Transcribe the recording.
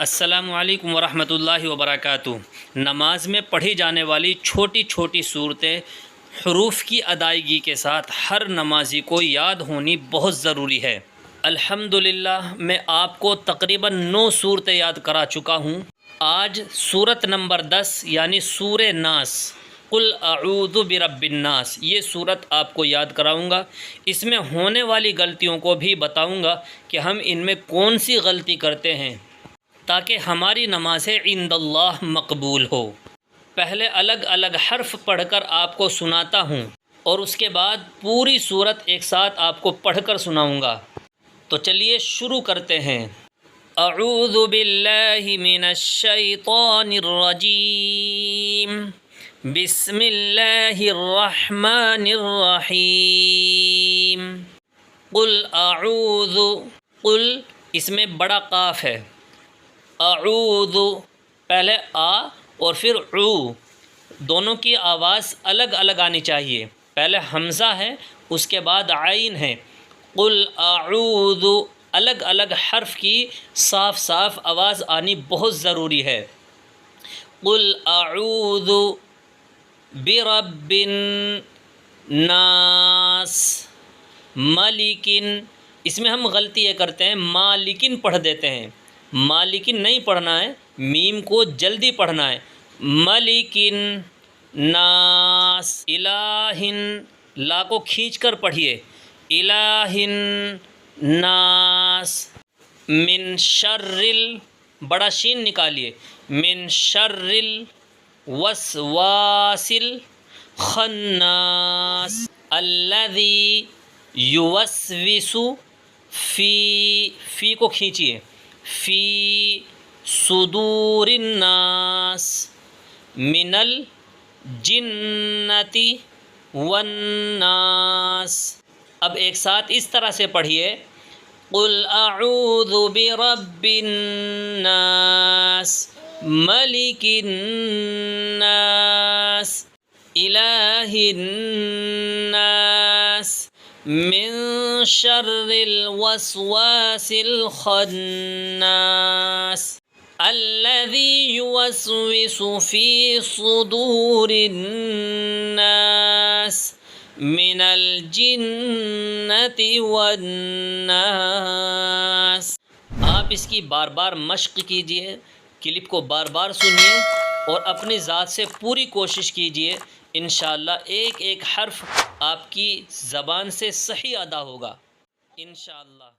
السلام علیکم ورحمۃ اللہ وبرکاتہ۔ نماز میں پڑھی جانے والی چھوٹی چھوٹی صورتیں حروف کی ادائیگی کے ساتھ ہر نمازی کو یاد ہونی بہت ضروری ہے۔ الحمدللہ میں آپ کو تقریباً 9 صورتیں یاد کرا چکا ہوں۔ آج صورت نمبر 10 یعنی سورہ ناس، قل اعوذ برب الناس، یہ صورت آپ کو یاد کراؤں گا۔ اس میں ہونے والی غلطیوں کو بھی بتاؤں گا کہ ہم ان میں کون سی غلطی کرتے ہیں تاکہ ہماری نمازیں عند اللہ مقبول ہو۔ پہلے الگ الگ حرف پڑھ کر آپ کو سناتا ہوں اور اس کے بعد پوری صورت ایک ساتھ آپ کو پڑھ کر سناؤں گا۔ تو چلیے شروع کرتے ہیں۔ اعوذ باللہ من الشیطان الرجیم، بسم اللہ الرحمن الرحیم۔ قل اعوذ، قل اس میں بڑا قاف ہے، اعوذ پہلے آ اور پھر عو، دونوں کی آواز الگ الگ آنی چاہیے۔ پہلے حمزہ ہے، اس کے بعد عین ہے۔ قل اعوذ، الگ الگ حرف کی صاف صاف آواز آنی بہت ضروری ہے۔ قل اعوذ برب الناس، مالکن، اس میں ہم غلطی یہ کرتے ہیں مالکن پڑھ دیتے ہیں، مالکن نہیں پڑھنا ہے، میم کو جلدی پڑھنا ہے۔ ملکن ناس، الہن، لا کو کھینچ کر پڑھیے، الہن ناس، من شر بڑا شین نکالیے، من شر الوسواس الخناس الذی یوسوس فی کو کھینچیے، فی صدور الناس من الجنۃ والناس۔ اب ایک ساتھ اس طرح سے پڑھیے، قل اعوذ برب الناس، ملک الناس، الہ الناس، من شر الوسواس الخناس الذي يوسوس في صدور الناس من الجنة والناس۔ آپ اس کی بار بار مشق کیجئے، کلپ کو بار بار سنیے اور اپنی ذات سے پوری کوشش کیجئے، انشاءاللہ ایک ایک حرف آپ کی زبان سے صحیح ادا ہوگا انشاءاللہ۔